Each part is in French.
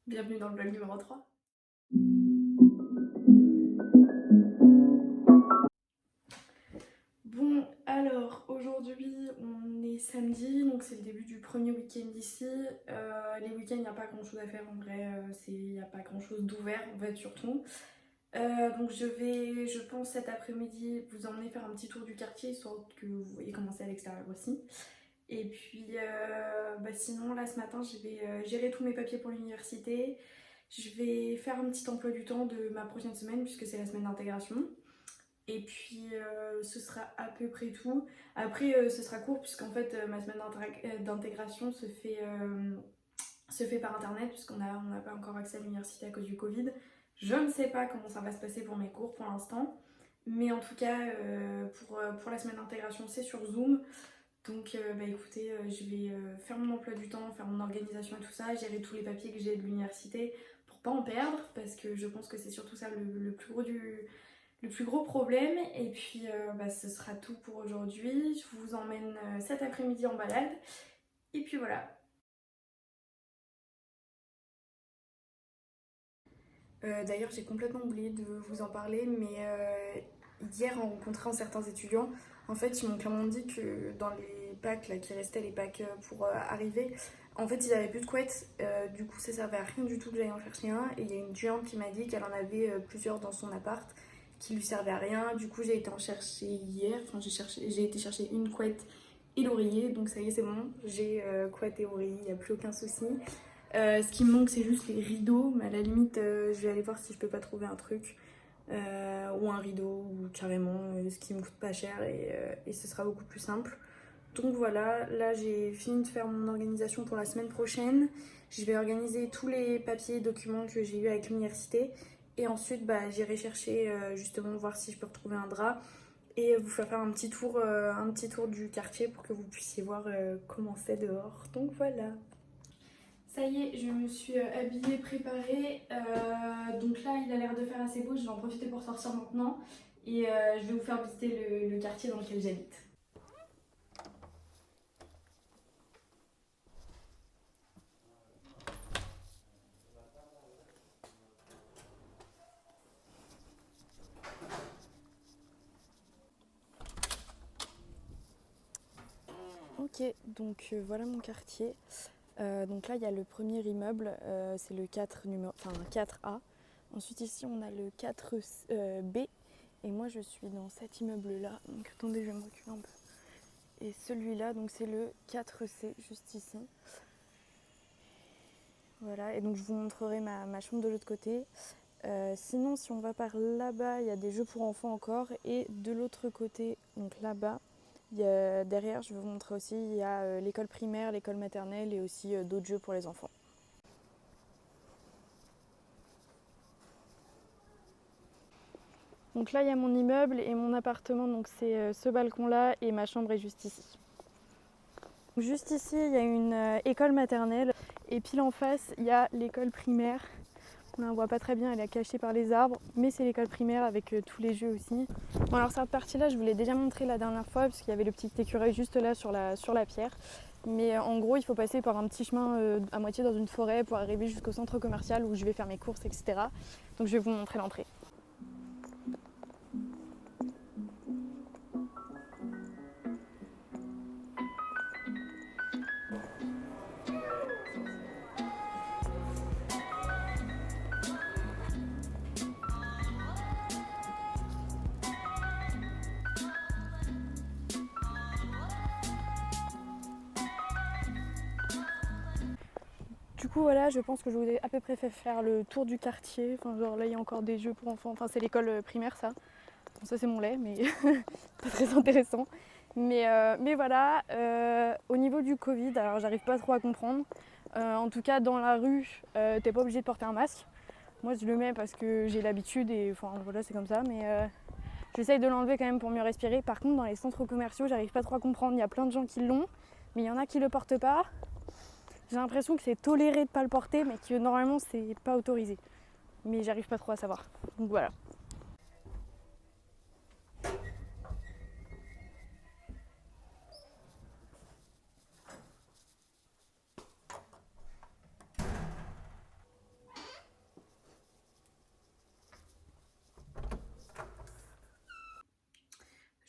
Bienvenue dans le vlog numéro 3. Bon, alors aujourd'hui on est samedi, donc c'est le début du premier week-end ici. Les week-ends, il n'y a pas grand chose à faire en vrai, il n'y a pas grand chose d'ouvert en fait surtout. Donc je vais, je pense cet après-midi, vous emmener faire un petit tour du quartier histoire que vous voyez comment c'est à l'extérieur aussi. Et puis sinon là ce matin je vais gérer tous mes papiers pour l'université. Je vais faire un petit emploi du temps de ma prochaine semaine puisque c'est la semaine d'intégration. Et puis ce sera à peu près tout. Après ce sera court puisqu'en fait ma semaine d'intégration se fait par internet puisqu'on n'a pas encore accès à l'université à cause du Covid. Je ne sais pas comment ça va se passer pour mes cours pour l'instant. Mais en tout cas pour la semaine d'intégration c'est sur Zoom. Donc écoutez, je vais faire mon emploi du temps, faire mon organisation et tout ça, gérer tous les papiers que j'ai de l'université pour pas en perdre parce que je pense que c'est surtout ça le plus gros problème. Et puis ce sera tout pour aujourd'hui. Je vous emmène cet après-midi en balade. Et puis voilà. D'ailleurs, j'ai complètement oublié de vous en parler, mais hier, en rencontrant certains étudiants, en fait, ils m'ont clairement dit que dans les packs là, qui restaient, les packs pour arriver, en fait, ils avaient plus de couettes. Du coup, ça servait à rien du tout que j'aille en chercher un. Et il y a une étudiante qui m'a dit qu'elle en avait plusieurs dans son appart qui lui servaient à rien. Du coup, j'ai été en chercher hier. Enfin, j'ai été chercher une couette et l'oreiller. Donc, ça y est, c'est bon. J'ai couette et oreiller, il n'y a plus aucun souci. Ce qui me manque, c'est juste les rideaux. Mais à la limite, je vais aller voir si je peux pas trouver un truc. Ou un rideau, ou carrément, ce qui me coûte pas cher et ce sera beaucoup plus simple. Donc voilà, là j'ai fini de faire mon organisation pour la semaine prochaine. Je vais organiser tous les papiers et documents que j'ai eu avec l'université. Et ensuite, j'irai chercher justement voir si je peux retrouver un drap et vous faire un petit tour du quartier pour que vous puissiez voir comment c'est dehors. Donc voilà. Ça y est, je me suis habillée, préparée. Donc là, il a l'air de faire assez beau. Je vais en profiter pour sortir maintenant. Et je vais vous faire visiter le quartier dans lequel j'habite. Ok, donc voilà mon quartier. Donc là, il y a le premier immeuble, c'est le 4A. Ensuite, ici, on a le 4B. Et moi, je suis dans cet immeuble-là. Donc attendez, je vais me reculer un peu. Et celui-là, donc c'est le 4C, juste ici. Voilà, et donc je vous montrerai ma chambre de l'autre côté. Sinon, si on va par là-bas, il y a des jeux pour enfants encore. Et de l'autre côté, donc là-bas, derrière, je vais vous montrer aussi, il y a l'école primaire, l'école maternelle et aussi d'autres jeux pour les enfants. Donc là, il y a mon immeuble et mon appartement, donc c'est ce balcon-là et ma chambre est juste ici. Juste ici, il y a une école maternelle et pile en face, il y a l'école primaire. On ne la voit pas très bien, elle est cachée par les arbres, mais c'est l'école primaire avec tous les jeux aussi. Bon, alors cette partie-là, je vous l'ai déjà montré la dernière fois parce qu'il y avait le petit écureuil juste là sur la pierre. Mais en gros, il faut passer par un petit chemin à moitié dans une forêt pour arriver jusqu'au centre commercial où je vais faire mes courses, etc. Donc je vais vous montrer l'entrée. Du coup voilà, je pense que je vous ai à peu près fait faire le tour du quartier. Enfin genre là il y a encore des jeux pour enfants, enfin c'est l'école primaire ça. Bon, ça c'est mon lait mais pas très intéressant. Mais voilà, au niveau du Covid, alors j'arrive pas trop à comprendre. En tout cas dans la rue, t'es pas obligé de porter un masque. Moi je le mets parce que j'ai l'habitude et enfin voilà c'est comme ça mais j'essaye de l'enlever quand même pour mieux respirer. Par contre dans les centres commerciaux j'arrive pas trop à comprendre. Il y a plein de gens qui l'ont mais il y en a qui le portent pas. J'ai l'impression que c'est toléré de pas le porter, mais que normalement c'est pas autorisé. Mais j'arrive pas trop à savoir. Donc voilà.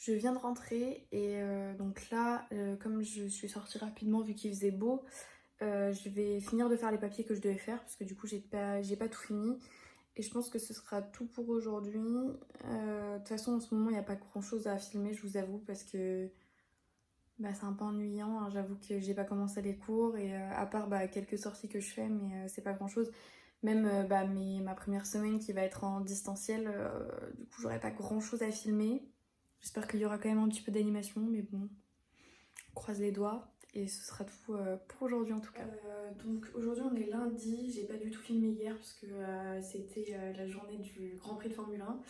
Je viens de rentrer et donc là, comme je suis sortie rapidement vu qu'il faisait beau, je vais finir de faire les papiers que je devais faire parce que du coup j'ai pas tout fini. Et je pense que ce sera tout pour aujourd'hui. De toute façon, en ce moment, il n'y a pas grand chose à filmer, je vous avoue, parce que bah, c'est un peu ennuyant, hein. J'avoue que j'ai pas commencé les cours et à part bah, quelques sorties que je fais, mais c'est pas grand chose. Même bah, ma première semaine qui va être en distanciel, du coup, j'aurai pas grand chose à filmer. J'espère qu'il y aura quand même un petit peu d'animation, mais bon, on croise les doigts. Et ce sera tout pour aujourd'hui en tout cas. Donc aujourd'hui on est lundi, j'ai pas du tout filmé hier parce que c'était la journée du Grand Prix de Formule 1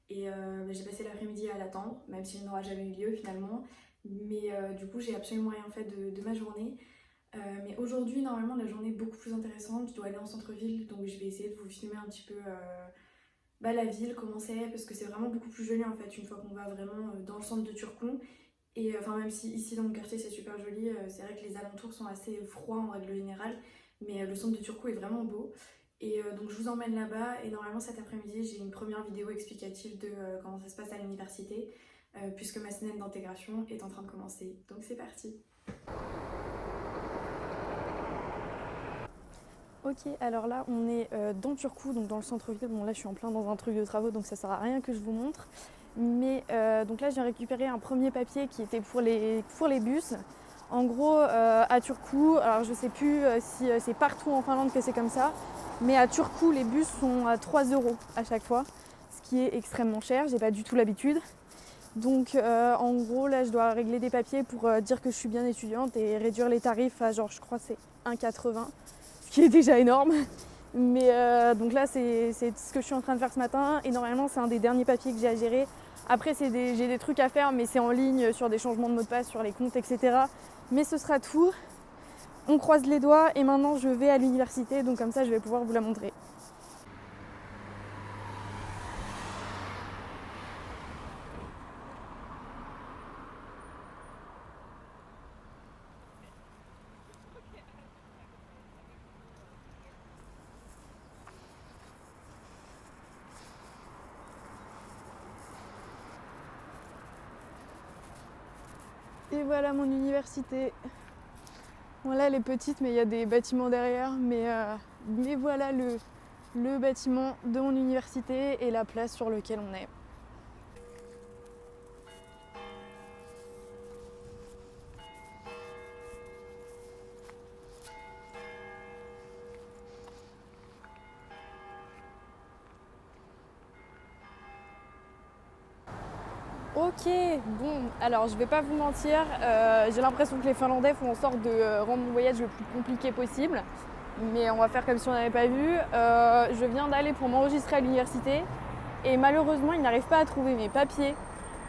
et bah, j'ai passé l'après-midi à l'attendre, même s'il n'aura jamais eu lieu finalement. Mais du coup j'ai absolument rien fait de ma journée. Mais aujourd'hui normalement la journée est beaucoup plus intéressante, je dois aller en centre-ville donc je vais essayer de vous filmer un petit peu bah, la ville, comment c'est, parce que c'est vraiment beaucoup plus joli en fait une fois qu'on va vraiment dans le centre de Turcoing. Et enfin, même si ici dans mon quartier c'est super joli, c'est vrai que les alentours sont assez froids en règle générale, mais le centre de Turku est vraiment beau. Et donc je vous emmène là-bas et normalement cet après-midi j'ai une première vidéo explicative de comment ça se passe à l'université, puisque ma semaine d'intégration est en train de commencer. Donc c'est parti. Ok, alors là on est dans Turku, donc dans le centre-ville. Bon là je suis en plein dans un truc de travaux donc ça sert à rien que je vous montre. Mais donc là je viens récupérer un premier papier qui était pour les bus. En gros à Turku, alors je sais plus si c'est partout en Finlande que c'est comme ça, mais à Turku les bus sont à 3 € à chaque fois, ce qui est extrêmement cher, j'ai pas du tout l'habitude. Donc en gros là je dois régler des papiers pour dire que je suis bien étudiante et réduire les tarifs à genre je crois c'est 1,80, ce qui est déjà énorme. Mais donc là c'est ce que je suis en train de faire ce matin et normalement c'est un des derniers papiers que j'ai à gérer. Après j'ai des trucs à faire mais c'est en ligne sur des changements de mot de passe, sur les comptes, etc. Mais ce sera tout. On croise les doigts et maintenant je vais à l'université donc comme ça je vais pouvoir vous la montrer. Et voilà mon université. Bon là elle est petite mais il y a des bâtiments derrière. Mais voilà le bâtiment de mon université et la place sur laquelle on est. Ok, bon, alors je vais pas vous mentir, j'ai l'impression que les Finlandais font en sorte de rendre mon voyage le plus compliqué possible. Mais on va faire comme si on n'avait pas vu. Je viens d'aller pour m'enregistrer à l'université et malheureusement ils n'arrivent pas à trouver mes papiers.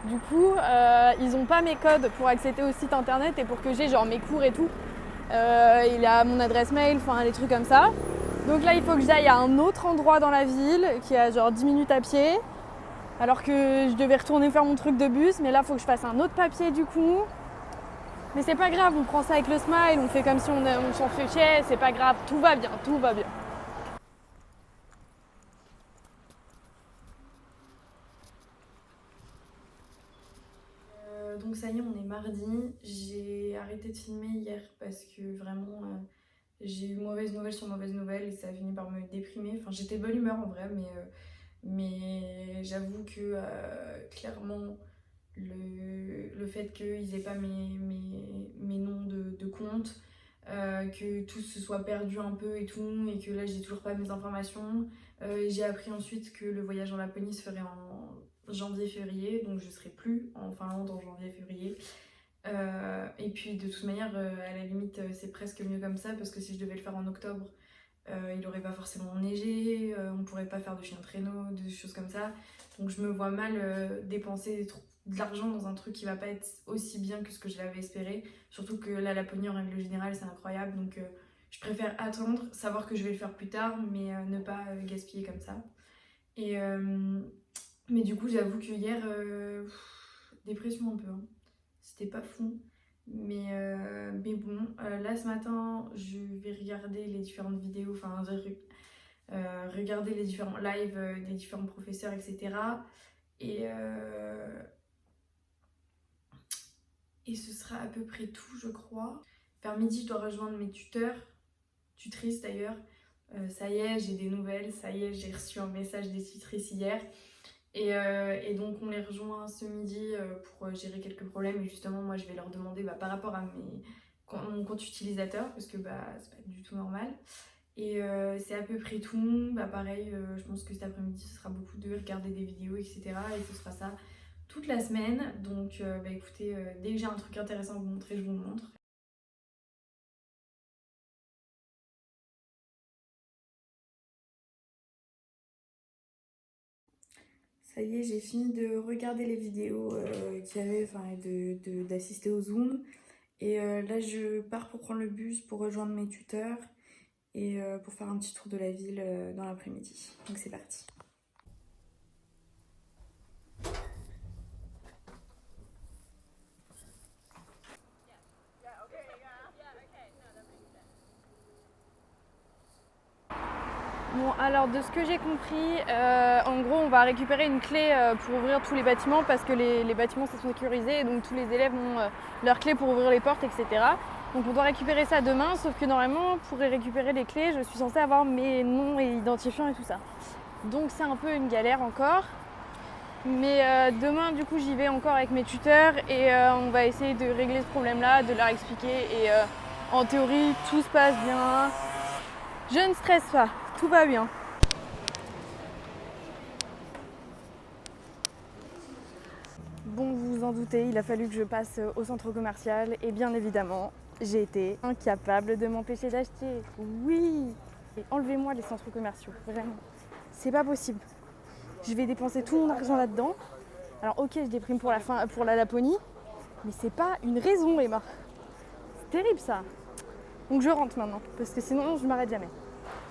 Du coup, ils n'ont pas mes codes pour accéder au site internet et pour que j'ai genre mes cours et tout. Il a mon adresse mail, enfin des trucs comme ça. Donc là il faut que j'aille à un autre endroit dans la ville qui est à genre 10 minutes à pied. Alors que je devais retourner faire mon truc de bus, mais là il faut que je fasse un autre papier du coup. Mais c'est pas grave, on prend ça avec le smile, on fait comme si on s'en fichait, c'est pas grave, tout va bien, tout va bien. Donc ça y est, on est mardi. J'ai arrêté de filmer hier parce que vraiment j'ai eu mauvaise nouvelle sur mauvaise nouvelle et ça a fini par me déprimer. Enfin j'étais de bonne humeur en vrai, mais j'avoue que clairement le fait qu'ils aient pas mes noms de compte, que tout se soit perdu un peu et tout, et que là j'ai toujours pas mes informations. J'ai appris ensuite que le voyage en Laponie se ferait en janvier-février, donc je serai plus en Finlande en janvier-février. Et puis de toute manière, à la limite, c'est presque mieux comme ça, parce que si je devais le faire en octobre, il aurait pas forcément neigé, on pourrait pas faire de chien de traîneau, des choses comme ça. Donc je me vois mal dépenser de l'argent dans un truc qui va pas être aussi bien que ce que je l'avais espéré. Surtout que la Laponie en règle générale c'est incroyable, donc je préfère attendre, savoir que je vais le faire plus tard, mais ne pas gaspiller comme ça. Et mais du coup j'avoue que hier, dépression un peu, hein. C'était pas fou. Mais bon, là ce matin, je vais regarder les différentes vidéos, enfin regarder les différents lives des différents professeurs, etc. Et Et ce sera à peu près tout, je crois. Vers midi, je dois rejoindre mes tutrices d'ailleurs. Ça y est, j'ai des nouvelles, ça y est, j'ai reçu un message des tutrices hier. Et donc on les rejoint ce midi pour gérer quelques problèmes. Et justement, moi je vais leur demander par rapport à mon compte utilisateur, parce que c'est pas du tout normal. Et c'est à peu près tout. Pareil, je pense que cet après-midi ce sera beaucoup de regarder des vidéos, etc. Et ce sera ça toute la semaine. Donc écoutez, dès que j'ai un truc intéressant à vous montrer, je vous le montre. Ça y est, j'ai fini de regarder les vidéos qu'il y avait, enfin d'assister au Zoom. Et là, je pars pour prendre le bus pour rejoindre mes tuteurs et pour faire un petit tour de la ville dans l'après-midi. Donc c'est parti. Bon, alors de ce que j'ai compris, en gros on va récupérer une clé pour ouvrir tous les bâtiments parce que les bâtiments sont sécurisés et donc tous les élèves ont leur clé pour ouvrir les portes, etc. Donc on doit récupérer ça demain, sauf que normalement pour récupérer les clés, je suis censée avoir mes noms et identifiants et tout ça. Donc c'est un peu une galère encore. Mais demain du coup j'y vais encore avec mes tuteurs et on va essayer de régler ce problème-là, de leur expliquer et en théorie tout se passe bien. Je ne stresse pas, tout va bien. Bon, vous vous en doutez, il a fallu que je passe au centre commercial et bien évidemment, j'ai été incapable de m'empêcher d'acheter. Oui! Et enlevez-moi les centres commerciaux, vraiment. C'est pas possible. Je vais dépenser tout mon argent là-dedans. Alors ok, je déprime pour la Laponie, mais c'est pas une raison, Emma. C'est terrible ça. Donc je rentre maintenant, parce que sinon je m'arrête jamais.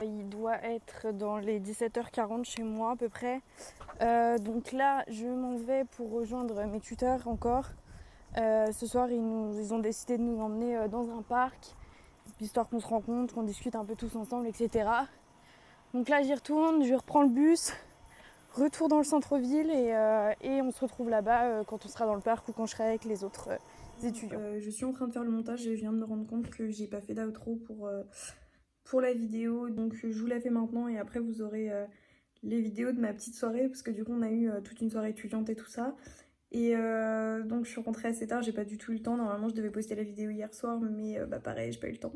Il doit être dans les 17h40 chez moi à peu près. Donc là, je m'en vais pour rejoindre mes tuteurs encore. Ce soir, ils ont décidé de nous emmener dans un parc, histoire qu'on se rencontre, qu'on discute un peu tous ensemble, etc. Donc là, j'y retourne, je reprends le bus, retour dans le centre-ville et on se retrouve là-bas quand on sera dans le parc ou quand je serai avec les autres étudiants. Je suis en train de faire le montage et je viens de me rendre compte que j'ai pas fait d'outro pour la vidéo. Donc je vous la fais maintenant et après vous aurez les vidéos de ma petite soirée parce que du coup on a eu toute une soirée étudiante et tout ça. Et donc je suis rentrée assez tard, j'ai pas du tout eu le temps. Normalement je devais poster la vidéo hier soir mais pareil j'ai pas eu le temps.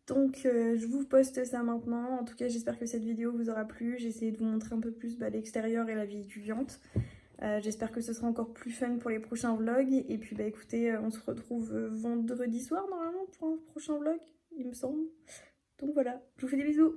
Donc je vous poste ça maintenant. En tout cas j'espère que cette vidéo vous aura plu. J'ai essayé de vous montrer un peu plus l'extérieur et la vie étudiante. J'espère que ce sera encore plus fun pour les prochains vlogs. Et puis écoutez, on se retrouve vendredi soir normalement pour un prochain vlog, il me semble. Donc voilà, je vous fais des bisous.